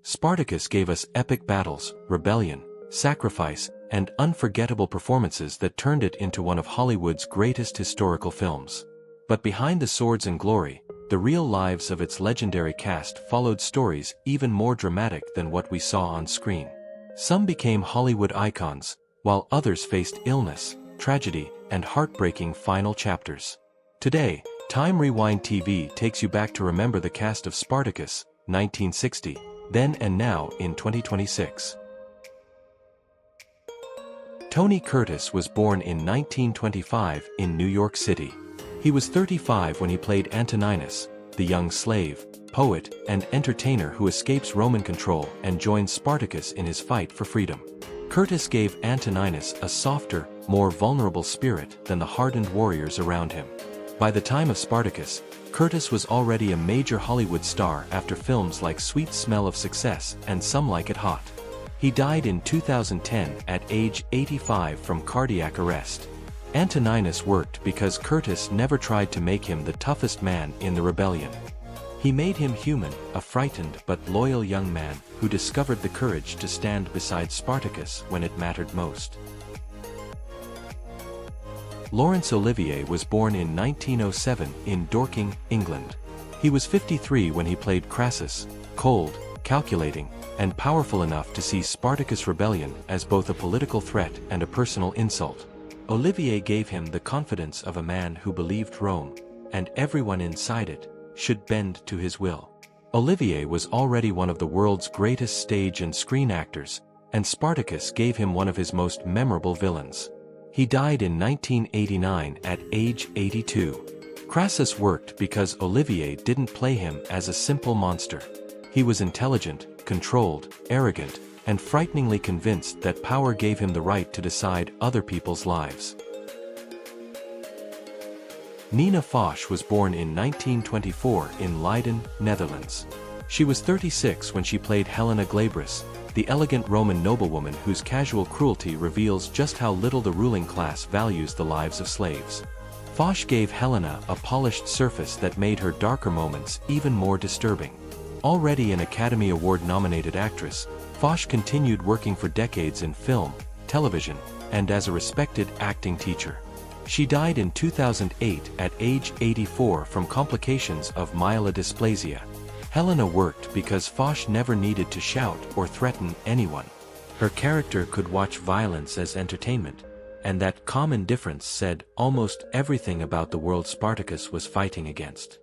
Spartacus gave us epic battles, rebellion, sacrifice, and unforgettable performances that turned it into one of Hollywood's greatest historical films. But behind the swords and glory, the real lives of its legendary cast followed stories even more dramatic than what we saw on screen. Some became Hollywood icons, while others faced illness, tragedy, and heartbreaking final chapters. Today, Time Rewind TV takes you back to remember the cast of Spartacus, 1960, then and now in 2026. Tony Curtis was born in 1925 in New York City. He was 35 when he played Antoninus, the young slave, poet, and entertainer who escapes Roman control and joins Spartacus in his fight for freedom. Curtis gave Antoninus a softer, more vulnerable spirit than the hardened warriors around him. By the time of Spartacus, Curtis was already a major Hollywood star after films like Sweet Smell of Success and Some Like It Hot. He died in 2010 at age 85 from cardiac arrest. Antoninus worked because Curtis never tried to make him the toughest man in the rebellion. He made him human, a frightened but loyal young man who discovered the courage to stand beside Spartacus when it mattered most. Laurence Olivier was born in 1907 in Dorking, England. He was 53 when he played Crassus, cold, calculating, and powerful enough to see Spartacus' rebellion as both a political threat and a personal insult. Olivier gave him the confidence of a man who believed Rome, and everyone inside it, should bend to his will. Olivier was already one of the world's greatest stage and screen actors, and Spartacus gave him one of his most memorable villains. He died in 1989 at age 82. Crassus worked because Olivier didn't play him as a simple monster. He was intelligent, controlled, arrogant, and frighteningly convinced that power gave him the right to decide other people's lives. Nina Foch was born in 1924 in Leiden, Netherlands. She was 36 when she played Helena Glabris, the elegant Roman noblewoman whose casual cruelty reveals just how little the ruling class values the lives of slaves. Foch gave Helena a polished surface that made her darker moments even more disturbing. Already an Academy Award-nominated actress, Foch continued working for decades in film, television, and as a respected acting teacher. She died in 2008 at age 84 from complications of myelodysplasia. Helena worked because Foch never needed to shout or threaten anyone. Her character could watch violence as entertainment, and that calm indifference said almost everything about the world Spartacus was fighting against.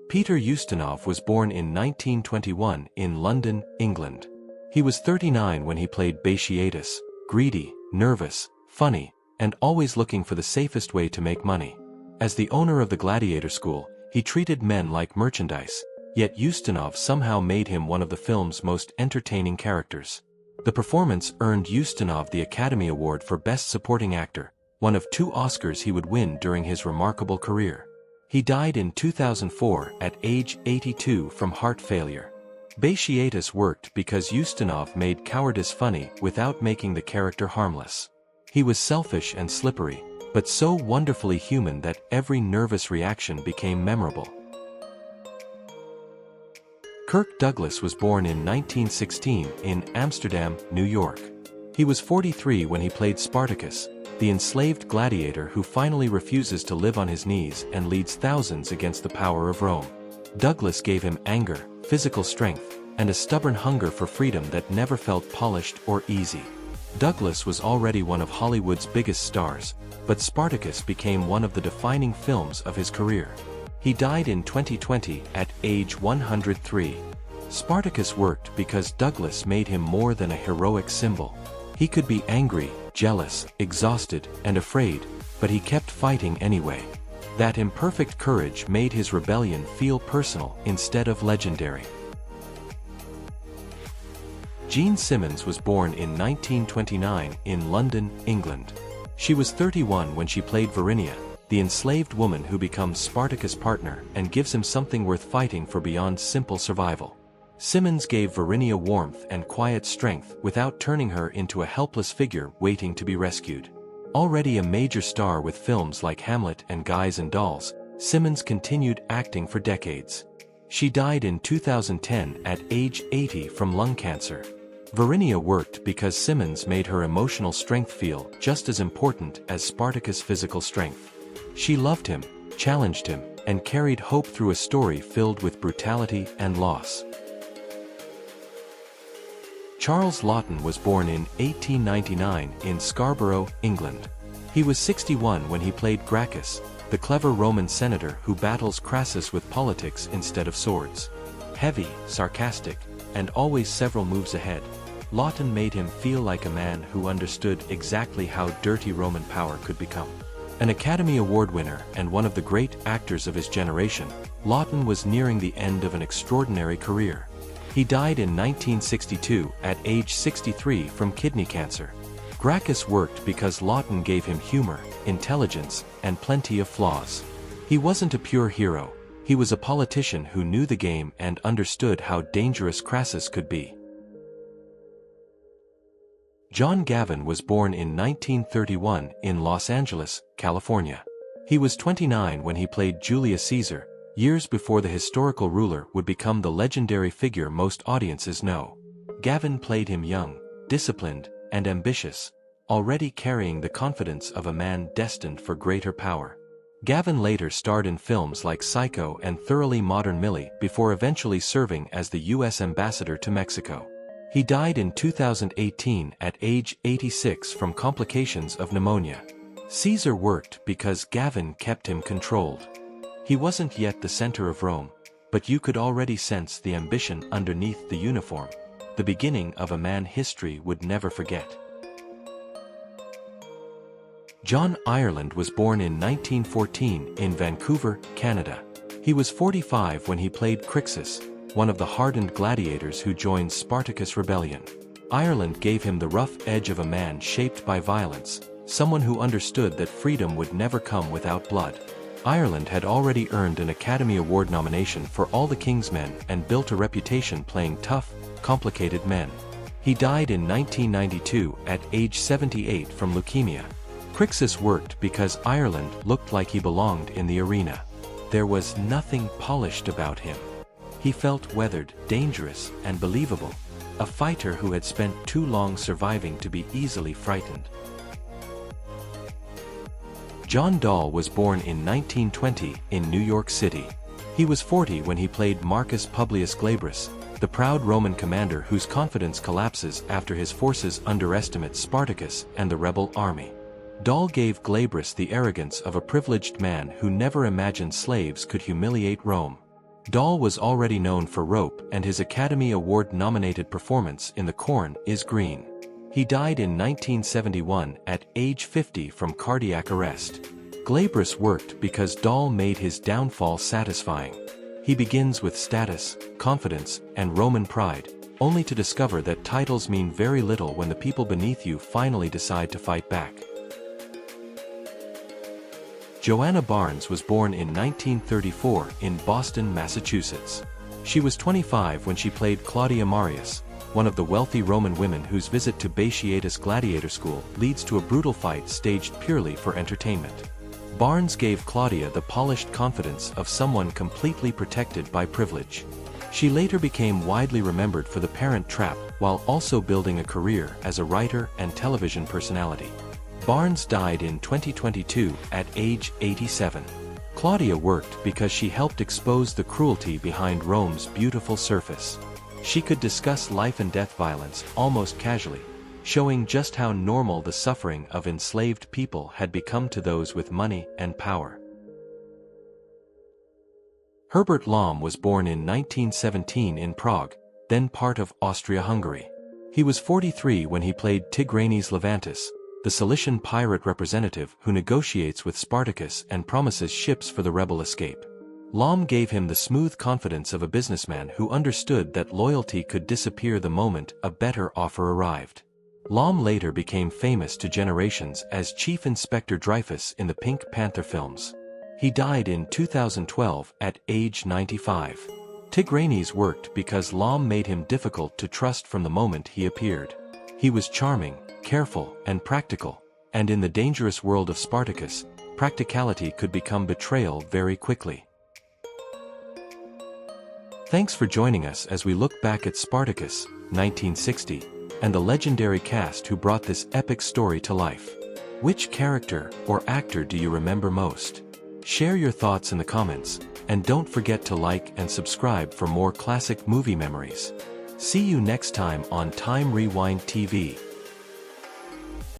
Peter Ustinov was born in 1921 in London, England. He was 39 when he played Batiatus, greedy, nervous, funny, and always looking for the safest way to make money. As the owner of the gladiator school, he treated men like merchandise, yet Ustinov somehow made him one of the film's most entertaining characters. The performance earned Ustinov the Academy Award for Best Supporting Actor, one of 2 Oscars he would win during his remarkable career. He died in 2004 at age 82 from heart failure. Batiatus worked because Ustinov made cowardice funny without making the character harmless. He was selfish and slippery, but so wonderfully human that every nervous reaction became memorable. Kirk Douglas was born in 1916 in Amsterdam, New York. He was 43 when he played Spartacus, the enslaved gladiator who finally refuses to live on his knees and leads thousands against the power of Rome. Douglas gave him anger, physical strength, and a stubborn hunger for freedom that never felt polished or easy. Douglas was already one of Hollywood's biggest stars, but Spartacus became one of the defining films of his career. He died in 2020 at age 103. Spartacus worked because Douglas made him more than a heroic symbol. He could be angry, jealous, exhausted, and afraid, but he kept fighting anyway. That imperfect courage made his rebellion feel personal instead of legendary. Jean Simmons was born in 1929 in London, England. She was 31 when she played Varinia, the enslaved woman who becomes Spartacus' partner and gives him something worth fighting for beyond simple survival. Simmons gave Varinia warmth and quiet strength without turning her into a helpless figure waiting to be rescued. Already a major star with films like Hamlet and Guys and Dolls, Simmons continued acting for decades. She died in 2010 at age 80 from lung cancer. Varinia worked because Simmons made her emotional strength feel just as important as Spartacus' physical strength. She loved him, challenged him, and carried hope through a story filled with brutality and loss. Charles Laughton was born in 1899 in Scarborough, England. He was 61 when he played Gracchus, the clever Roman senator who battles Crassus with politics instead of swords. Heavy, sarcastic, and always several moves ahead, Laughton made him feel like a man who understood exactly how dirty Roman power could become. An Academy Award winner and one of the great actors of his generation, Laughton was nearing the end of an extraordinary career. He died in 1962 at age 63 from kidney cancer. Gracchus worked because Laughton gave him humor, intelligence, and plenty of flaws. He wasn't a pure hero, he was a politician who knew the game and understood how dangerous Crassus could be. John Gavin was born in 1931 in Los Angeles, California. He was 29 when he played Julius Caesar, years before the historical ruler would become the legendary figure most audiences know. Gavin played him young, disciplined, and ambitious, already carrying the confidence of a man destined for greater power. Gavin later starred in films like Psycho and Thoroughly Modern Millie before eventually serving as the U.S. ambassador to Mexico. He died in 2018 at age 86 from complications of pneumonia. Caesar worked because Gavin kept him controlled. He wasn't yet the center of Rome, but you could already sense the ambition underneath the uniform, the beginning of a man history would never forget. John Ireland was born in 1914 in Vancouver, Canada. He was 45 when he played Crixus, one of the hardened gladiators who joined Spartacus' rebellion. Ireland gave him the rough edge of a man shaped by violence, someone who understood that freedom would never come without blood. Ireland had already earned an Academy Award nomination for All the King's Men and built a reputation playing tough, complicated men. He died in 1992 at age 78 from leukemia. Crixus worked because Ireland looked like he belonged in the arena. There was nothing polished about him. He felt weathered, dangerous, and believable, a fighter who had spent too long surviving to be easily frightened. John Dahl was born in 1920 in New York City. He was 40 when he played Marcus Publius Glabrus, the proud Roman commander whose confidence collapses after his forces underestimate Spartacus and the rebel army. Dahl gave Glabrus the arrogance of a privileged man who never imagined slaves could humiliate Rome. Dahl was already known for rope, and his Academy Award-nominated performance in The Corn is Green. He died in 1971 at age 50 from cardiac arrest. Glabrus worked because Dahl made his downfall satisfying. He begins with status, confidence, and Roman pride, only to discover that titles mean very little when the people beneath you finally decide to fight back. Joanna Barnes was born in 1934 in Boston, Massachusetts. She was 25 when she played Claudia Marius, one of the wealthy Roman women whose visit to Beatrice's gladiator school leads to a brutal fight staged purely for entertainment. Barnes gave Claudia the polished confidence of someone completely protected by privilege. She later became widely remembered for The Parent Trap while also building a career as a writer and television personality. Barnes died in 2022 at age 87. Claudia worked because she helped expose the cruelty behind Rome's beautiful surface. She could discuss life and death violence almost casually, showing just how normal the suffering of enslaved people had become to those with money and power. Herbert Lom was born in 1917 in Prague, then part of Austria-Hungary. He was 43 when he played Tigranes Levantis, the Cilician pirate representative who negotiates with Spartacus and promises ships for the rebel escape. Lom gave him the smooth confidence of a businessman who understood that loyalty could disappear the moment a better offer arrived. Lom later became famous to generations as Chief Inspector Dreyfus in the Pink Panther films. He died in 2012 at age 95. Tigranes worked because Lom made him difficult to trust from the moment he appeared. He was charming, careful, and practical, and in the dangerous world of Spartacus, practicality could become betrayal very quickly. Thanks for joining us as we look back at Spartacus, 1960, and the legendary cast who brought this epic story to life. Which character or actor do you remember most? Share your thoughts in the comments, and don't forget to like and subscribe for more classic movie memories. See you next time on Time Rewind TV.